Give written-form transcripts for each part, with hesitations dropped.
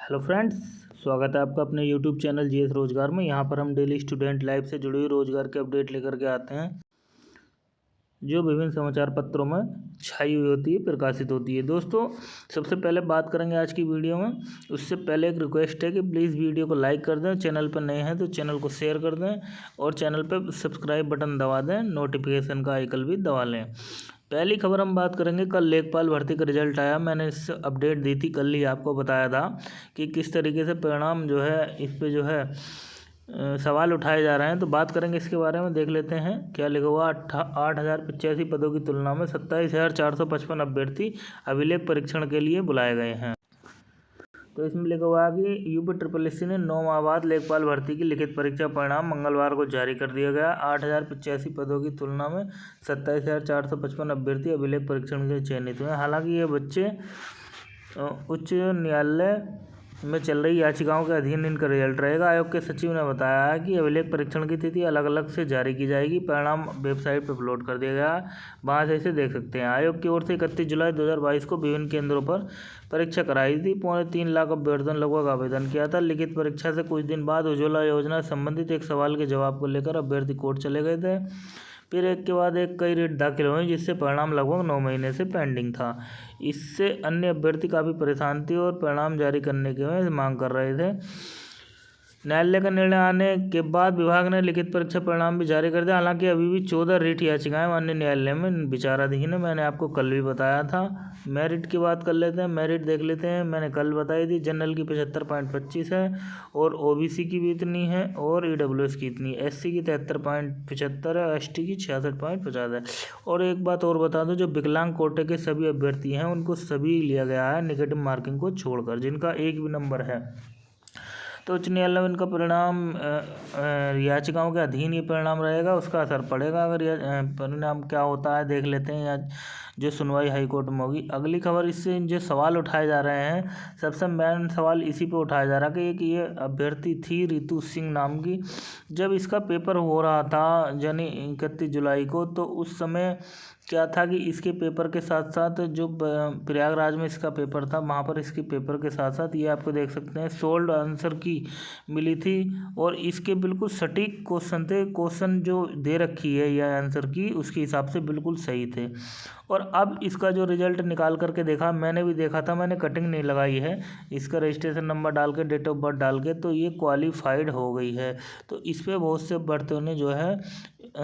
Hello friends, स्वागत है आपका अपने यूट्यूब चैनल जीएस रोजगार में। यहाँ पर हम डेली स्टूडेंट लाइफ से जुड़ी हुई रोजगार के अपडेट लेकर के आते हैं जो विभिन्न समाचार पत्रों में छाई हुई होती है, प्रकाशित होती है। दोस्तों, सबसे पहले बात करेंगे आज की वीडियो में। उससे पहले एक रिक्वेस्ट है कि प्लीज़ वीडियो को लाइक कर दें, चैनल पर नए हैं तो चैनल को शेयर कर दें और चैनल पर सब्सक्राइब बटन दबा दें, नोटिफिकेशन का आइकन भी दबा लें। पहली खबर हम बात करेंगे, कल लेखपाल भर्ती का रिजल्ट आया। मैंने इस अपडेट दी थी, कल ही आपको बताया था कि किस तरीके से परिणाम जो है इस पे जो है सवाल उठाए जा रहे हैं। तो बात करेंगे इसके बारे में, देख लेते हैं क्या लिखा हुआ। 8,085 पदों की तुलना में 27,455 अभ्यर्थी अभिलेख परीक्षण के लिए बुलाए गए हैं। तो इसमें लिखा हुआ है कि यूपी SSSC ने 9 माह बाद लेखपाल भर्ती की लिखित परीक्षा परिणाम मंगलवार को जारी कर दिया गया। 8,085 पदों की तुलना में 27,455 अभ्यर्थी अभिलेख परीक्षण के चयनित हुए हैं। हालांकि ये बच्चे उच्च न्यायालय में चल रही याचिकाओं के अधीन इनका रिजल्ट रहेगा। आयोग के सचिव ने बताया है कि अभिलेख परीक्षण की तिथि अलग अलग से जारी की जाएगी। परिणाम वेबसाइट पर अपलोड कर दिया गया है, वहाँ से इसे देख सकते हैं। आयोग की ओर से 31 जुलाई 2022 को विभिन्न केंद्रों पर परीक्षा कराई थी। 3.25 लाख अभ्यर्थियों ने लगभग आवेदन किया था। लिखित परीक्षा से कुछ दिन बाद उज्ज्वला योजना से संबंधित एक सवाल के जवाब को लेकर अभ्यर्थी कोर्ट चले गए थे। फिर एक के बाद एक कई रिट दाखिल हुए, जिससे परिणाम लगभग 9 महीने से पेंडिंग था। इससे अन्य अभ्यर्थी काफ़ी परेशान थे और परिणाम जारी करने की मांग कर रहे थे। न्यायालय का निर्णय आने के बाद विभाग ने लिखित परीक्षा परिणाम भी जारी कर दिया। हालांकि अभी भी 14 रिट याचिकाएं माननीय न्यायालय में विचाराधीन है। मैंने आपको कल भी बताया था। मेरिट की बात कर लेते हैं, मेरिट देख लेते हैं। मैंने कल बताई थी, जनरल की 75.25 है और ओबीसी की भी इतनी है और ईडब्ल्यूएस की इतनी, एससी की 73.75 है, एसटी की 66.50 है। और एक बात और बता दूं, जो विकलांग कोटे के सभी अभ्यर्थी हैं उनको सभी लिया गया है नेगेटिव मार्किंग को छोड़कर, जिनका एक भी नंबर है। तो उच्च न्यायालय में इनका परिणाम याचिकाओं के अधीन ये परिणाम रहेगा, उसका असर पड़ेगा। अगर परिणाम क्या होता है देख लेते हैं, या जो सुनवाई हाई कोर्ट में होगी। अगली खबर, इससे जो सवाल उठाए जा रहे हैं, सबसे मेन सवाल इसी पे उठाया जा रहा है कि ये अभ्यर्थी थी रितु सिंह नाम की। जब इसका पेपर हो रहा था यानी 31 जुलाई को, तो उस समय क्या था कि इसके पेपर के साथ साथ जो प्रयागराज में इसका पेपर था, वहाँ पर इसके पेपर के साथ साथ ये आपको देख सकते हैं सोल्ड आंसर की मिली थी और इसके बिल्कुल सटीक क्वेश्चन थे। क्वेश्चन जो दे रखी है या आंसर की, उसके हिसाब से बिल्कुल सही थे। और अब इसका जो रिजल्ट निकाल करके देखा, मैंने भी देखा था, मैंने कटिंग नहीं लगाई है, इसका रजिस्ट्रेशन नंबर डाल के, डेट ऑफ बर्थ डाल के, तो ये क्वालिफाइड हो गई है। तो इस पर बहुत से अभ्यर्थियों ने जो है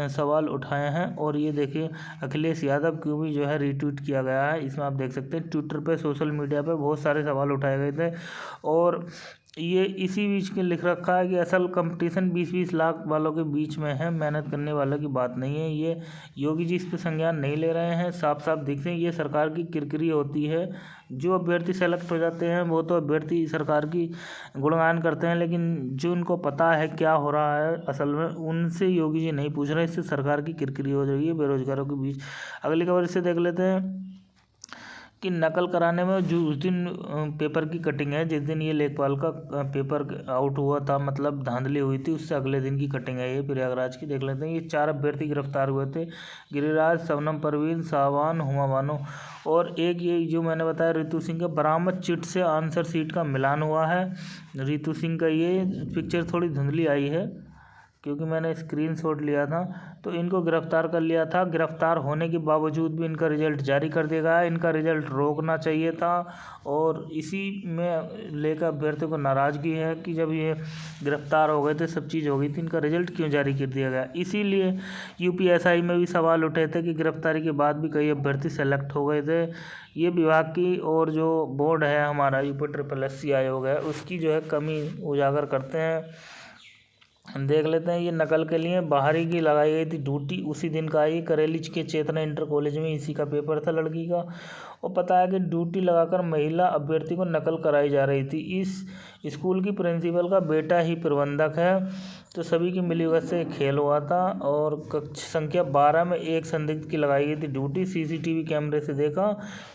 सवाल उठाए हैं। और ये देखिए, अखिलेश यादव को भी जो है रीट्वीट किया गया है। इसमें आप देख सकते हैं ट्विटर पे, सोशल मीडिया पे बहुत सारे सवाल उठाए गए थे। और ये इसी बीच के लिख रखा है कि असल कंपटीशन 20-20 लाख वालों के बीच में है, मेहनत करने वालों की बात नहीं है। ये योगी जी इस पर संज्ञान नहीं ले रहे हैं, साफ साफ दिखते हैं। ये सरकार की किरकिरी होती है। जो अभ्यर्थी सेलेक्ट हो जाते हैं वो तो अभ्यर्थी सरकार की गुणगान करते हैं, लेकिन जो उनको पता है क्या हो रहा है असल में, उनसे योगी जी नहीं पूछ रहे। इससे सरकार की किरकिरी हो रही है बेरोजगारों के बीच। अगली खबर इससे देख लेते हैं कि नकल कराने में जो उस दिन पेपर की कटिंग है, जिस दिन ये लेखपाल का पेपर आउट हुआ था, मतलब धांधली हुई थी, उससे अगले दिन की कटिंग है ये प्रयागराज की। देख लेते हैं, ये 4 अभ्यर्थी गिरफ्तार हुए थे, गिरिराज, शबनम परवीन, शाहबान, हुमा बानो। और एक ये जो मैंने बताया रितु सिंह का, बरामद चिट से आंसर शीट का मिलान हुआ है। रितु सिंह का ये पिक्चर थोड़ी धुंधली आई है क्योंकि मैंने स्क्रीनशॉट लिया था। तो इनको गिरफ्तार कर लिया था। गिरफ्तार होने के बावजूद भी इनका रिजल्ट जारी कर दिया गया। इनका रिजल्ट रोकना चाहिए था और इसी में लेकर अभ्यर्थियों को नाराज़गी है कि जब ये गिरफ्तार हो गए थे, सब चीज़ हो गई थी, इनका रिजल्ट क्यों जारी कर दिया गया। इसीलिए यूपीएसआई में भी सवाल उठे थे कि गिरफ्तारी के बाद भी कई अभ्यर्थी सेलेक्ट हो गए थे। ये विभाग की और जो बोर्ड है हमारा यूपी SSSC आयोग है, उसकी जो है कमी उजागर करते हैं। देख लेते हैं, ये नकल के लिए बाहरी की लगाई गई थी ड्यूटी, उसी दिन का ही करेली के चेतना इंटर कॉलेज में इसी का पेपर था लड़की का। और पता है कि ड्यूटी लगाकर महिला अभ्यर्थी को नकल कराई जा रही थी। इस स्कूल की प्रिंसिपल का बेटा ही प्रबंधक है। तो सभी की मिलीभगत से खेल हुआ था और कक्ष संख्या 12 में एक संदिग्ध की लगाई गई थी ड्यूटी। सीसीटीवी कैमरे से देखा,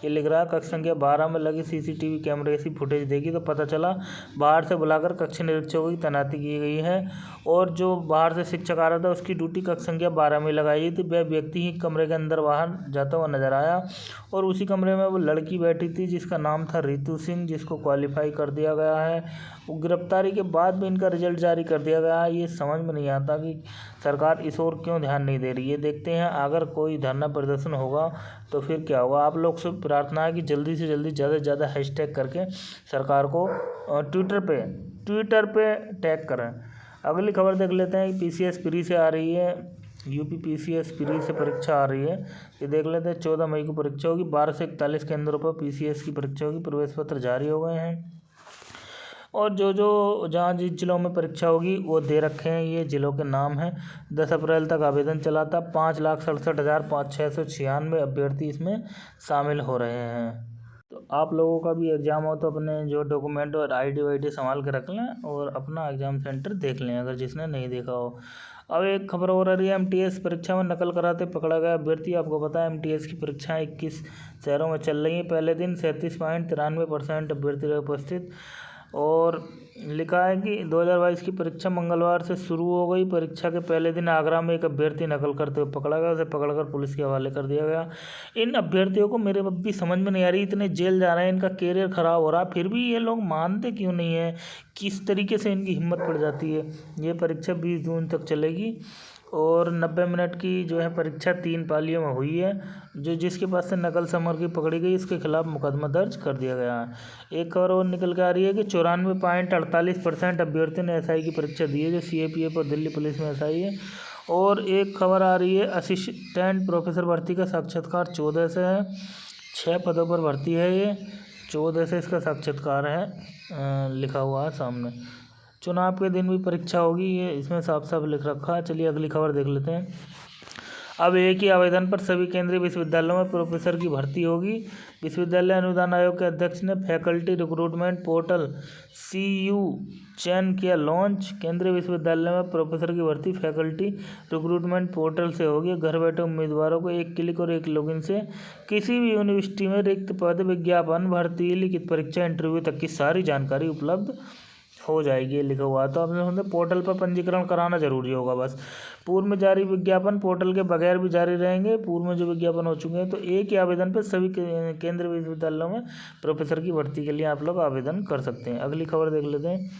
ये लिख रहा है, कक्ष संख्या 12 में लगी सीसीटीवी कैमरे की फुटेज देखी तो पता चला बाहर से बुलाकर कक्ष निरीक्षकों की तैनाती की गई है और जो बाहर से शिक्षक आ रहा था उसकी ड्यूटी कक्ष संख्या 12 में लगाई गई थी। वह व्यक्ति ही कमरे के अंदर बाहर जाता हुआ नजर आया और उसी कमरे कमरे में वो लड़की बैठी थी जिसका नाम था रितु सिंह, जिसको क्वालिफाई कर दिया गया है। वो गिरफ्तारी के बाद भी इनका रिजल्ट जारी कर दिया गया है। ये समझ में नहीं आता कि सरकार इस ओर क्यों ध्यान नहीं दे रही है। देखते हैं अगर कोई धरना प्रदर्शन होगा तो फिर क्या होगा। आप लोग से प्रार्थना है कि जल्दी से जल्दी ज़्यादा से ज़्यादा हैशटैग करके सरकार को ट्विटर पे टैग करें। अगली खबर देख लेते हैं। PCS प्री से आ रही है, यूपी PCS प्री से परीक्षा आ रही है। ये देख लेते हैं 14 मई को परीक्षा होगी। 12 से 41 केंद्रों पर PCS की परीक्षा होगी। प्रवेश पत्र जारी हो गए हैं और जो जहाँ जिस जिलों में परीक्षा होगी वो दे रखे हैं। ये जिलों के नाम हैं। 10 अप्रैल तक आवेदन चला था। 5,67,696 अभ्यर्थी इसमें शामिल हो रहे हैं। तो आप लोगों का भी एग्ज़ाम हो तो अपने जो डॉक्यूमेंट और ID वाईडी संभाल के रख लें और अपना एग्ज़ाम सेंटर देख लें अगर जिसने नहीं देखा हो। अब एक खबर और आ रही है। MTS परीक्षा में नकल कराते पकड़ा गया अभ्यर्थी। आपको पता है MTS की परीक्षाएं 21 शहरों में चल रही हैं। पहले दिन 37.93% अभ्यर्थी रहे उपस्थित और लिखा है कि 2022 की परीक्षा मंगलवार से शुरू हो गई। परीक्षा के पहले दिन आगरा में एक अभ्यर्थी नकल करते हुए पकड़ा गया। उसे पकड़कर पुलिस के हवाले कर दिया गया। इन अभ्यर्थियों को मेरे अब भी समझ में नहीं आ रही, इतने जेल जा रहे हैं, इनका कैरियर ख़राब हो रहा है, फिर भी ये लोग मानते क्यों नहीं है। किस तरीके से इनकी हिम्मत पड़ जाती है। ये परीक्षा 20 जून तक चलेगी और 90 मिनट की जो है परीक्षा 3 पालियों में हुई है। जिसके पास से नकल सामग्री पकड़ी गई उसके खिलाफ मुकदमा दर्ज कर दिया गया है। एक खबर और निकल के आ रही है कि 94.48% अभ्यर्थियों ने SI की परीक्षा दी है, जो CAPF और दिल्ली पुलिस में SI है। और एक खबर आ रही है असिस्टेंट प्रोफेसर भर्ती का साक्षात्कार 14 से है। 6 पदों पर भर्ती है। ये 14 से इसका साक्षात्कार है, लिखा हुआ है सामने। चुनाव के दिन भी परीक्षा होगी, ये इसमें साफ साफ लिख रखा है। चलिए अगली खबर देख लेते हैं। अब एक ही आवेदन पर सभी केंद्रीय विश्वविद्यालयों में प्रोफेसर की भर्ती होगी। विश्वविद्यालय अनुदान आयोग के अध्यक्ष ने फैकल्टी रिक्रूटमेंट पोर्टल CU चयन किया लॉन्च। केंद्रीय विश्वविद्यालय में प्रोफेसर की भर्ती फैकल्टी रिक्रूटमेंट पोर्टल से होगी। घर बैठे उम्मीदवारों को एक क्लिक और एक लॉगिन से किसी भी यूनिवर्सिटी में रिक्त पद, विज्ञापन, भर्ती, लिखित परीक्षा, इंटरव्यू तक की सारी जानकारी उपलब्ध हो जाएगी, लिखा हुआ। तो आपने समझे पोर्टल पर पंजीकरण कराना जरूरी होगा। बस पूर्व में जारी विज्ञापन पोर्टल के बगैर भी जारी रहेंगे। पूर्व में जो विज्ञापन हो चुके हैं तो एक ही आवेदन पर सभी केंद्रीय विश्वविद्यालयों में प्रोफेसर की भर्ती के लिए आप लोग आवेदन कर सकते हैं। अगली खबर देख लेते हैं।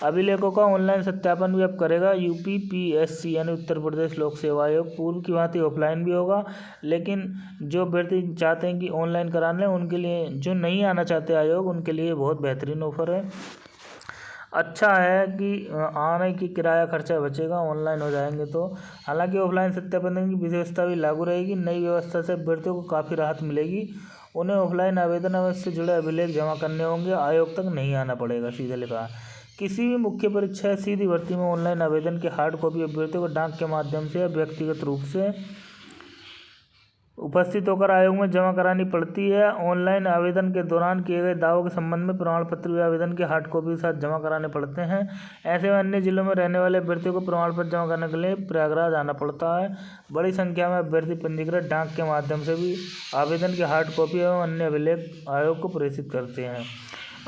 अभिलेखों का ऑनलाइन सत्यापन भी अब करेगा UP PSC यानी उत्तर प्रदेश लोक सेवा आयोग। पूर्व की भांति ऑफलाइन भी होगा, लेकिन जो अभ्यर्थी चाहते हैं कि ऑनलाइन करा लें उनके लिए, जो नहीं आना चाहते आयोग, उनके लिए बहुत बेहतरीन ऑफर है। अच्छा है कि आने की किराया खर्चा बचेगा ऑनलाइन हो जाएंगे तो। हालांकि ऑफलाइन सत्यापन की व्यवस्था भी लागू रहेगी। नई व्यवस्था से अभ्यर्थियों को काफ़ी राहत मिलेगी। उन्हें ऑफलाइन आवेदन से जुड़े अभिलेख जमा करने होंगे, आयोग तक नहीं आना पड़ेगा, सीधे लिखा। किसी भी मुख्य परीक्षा या सीधी भर्ती में ऑनलाइन आवेदन की हार्ड कॉपी अभ्यर्थियों को डाक के माध्यम से या व्यक्तिगत रूप से उपस्थित होकर आयोग में जमा करानी पड़ती है। ऑनलाइन आवेदन के दौरान किए गए दावों के संबंध में प्रमाण पत्र भी आवेदन के हार्ड कॉपी के साथ जमा कराने पड़ते हैं। ऐसे में अन्य जिलों में रहने वाले अभ्यर्थियों को प्रमाण पत्र जमा करने के लिए प्रयागराज आना पड़ता है। बड़ी संख्या में अभ्यर्थी पंजीकृत डाक के माध्यम से भी आवेदन की हार्ड कॉपी एवं अन्य अभिलेख आयोग को प्रेषित करते हैं।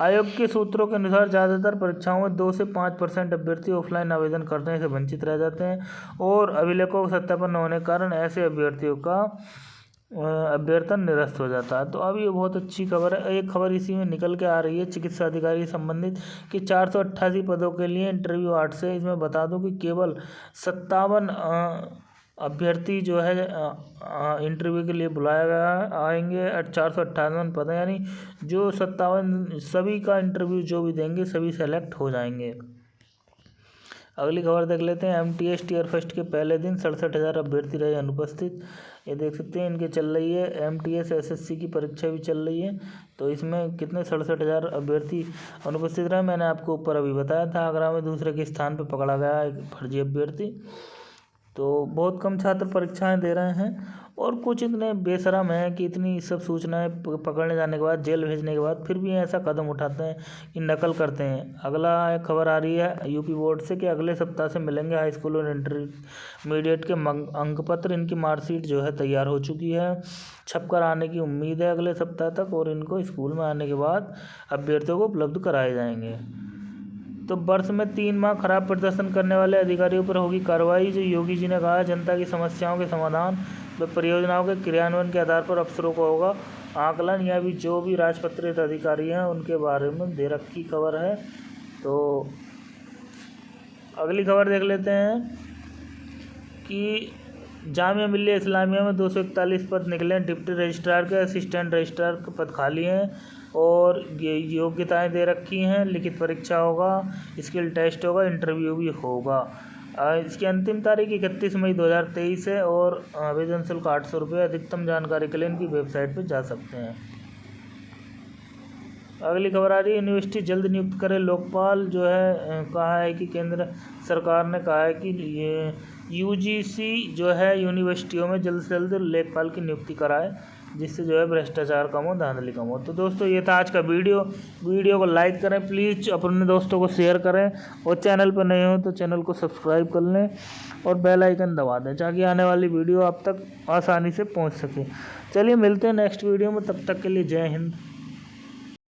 आयोग के सूत्रों के अनुसार ज़्यादातर परीक्षाओं में 2 से 5% अभ्यर्थी ऑफलाइन आवेदन करने से वंचित रह जाते हैं और अभिलेखों का सत्यापन न होने के कारण ऐसे अभ्यर्थियों का अभ्यर्थन निरस्त हो जाता है। तो अब ये बहुत अच्छी खबर है। एक खबर इसी में निकल के आ रही है चिकित्सा अधिकारी संबंधित कि 488 पदों के लिए इंटरव्यू 8 से। इसमें बता दूं कि केवल 57 अभ्यर्थी जो है इंटरव्यू के लिए बुलाया गया आएंगे। 458 पद हैं, यानी जो 57 सभी का इंटरव्यू जो भी देंगे सभी सेलेक्ट हो जाएंगे। अगली खबर देख लेते हैं। MTS टीयर फर्स्ट के पहले दिन 67,000 अभ्यर्थी रहे अनुपस्थित। ये देख सकते हैं इनके चल रही है। MTS SSC की परीक्षा भी चल रही है, तो इसमें कितने 67,000 अभ्यर्थी अनुपस्थित रहे। मैंने आपको ऊपर अभी बताया था। आगरा में दूसरे के स्थान पर पकड़ा गया एक फर्जी अभ्यर्थी। तो बहुत कम छात्र परीक्षाएं दे रहे हैं और कुछ इतने बेशरम हैं कि इतनी सब सूचनाएं पकड़ने जाने के बाद, जेल भेजने के बाद फिर भी ऐसा कदम उठाते हैं कि नकल करते हैं। अगला एक खबर आ रही है UP बोर्ड से कि अगले सप्ताह से मिलेंगे हाई स्कूल और इंटरमीडिएट के अंक पत्र। इनकी मार्कशीट जो है तैयार हो चुकी है, छपकर आने की उम्मीद है अगले सप्ताह तक और इनको स्कूल में आने के बाद अभ्यर्थियों को उपलब्ध कराए जाएंगे। तो वर्ष में 3 माह खराब प्रदर्शन करने वाले अधिकारियों पर होगी कार्रवाई। जो योगी जी ने कहा, जनता की समस्याओं के समाधान व परियोजनाओं के क्रियान्वयन के आधार पर अफसरों को होगा आकलन या भी जो भी राजपत्रित अधिकारी हैं उनके बारे में दे रखी खबर है। तो अगली खबर देख लेते हैं कि जामिया मिल्लिया इस्लामिया में 241 पद निकले हैं। डिप्टी रजिस्ट्रार के, असिस्टेंट रजिस्ट्रार के पद खाली हैं और ये योग्यताएं दे रखी हैं। लिखित परीक्षा होगा, स्किल टेस्ट होगा, इंटरव्यू भी होगा। इसकी अंतिम तारीख 31 मई 2023 है और आवेदन शुल्क 800 रुपये। अधिकतम जानकारी के लिए इनकी वेबसाइट पर जा सकते हैं। अगली खबर आ रही है, यूनिवर्सिटी जल्द नियुक्त करे लोकपाल। जो है कहा है कि केंद्र सरकार ने कहा है कि ये यूजीसी जो है यूनिवर्सिटियों में जल्द से जल्द लेखपाल की नियुक्ति कराए, जिससे जो है भ्रष्टाचार कम हो, धांधली कम हो। तो दोस्तों ये था आज का वीडियो को लाइक करें प्लीज़, अपने दोस्तों को शेयर करें और चैनल पर नए हो तो चैनल को सब्सक्राइब कर लें और बेल आइकन दबा दें ताकि आने वाली वीडियो आप तक आसानी से पहुंच सके। चलिए मिलते हैं नेक्स्ट वीडियो में, तब तक के लिए जय हिंद।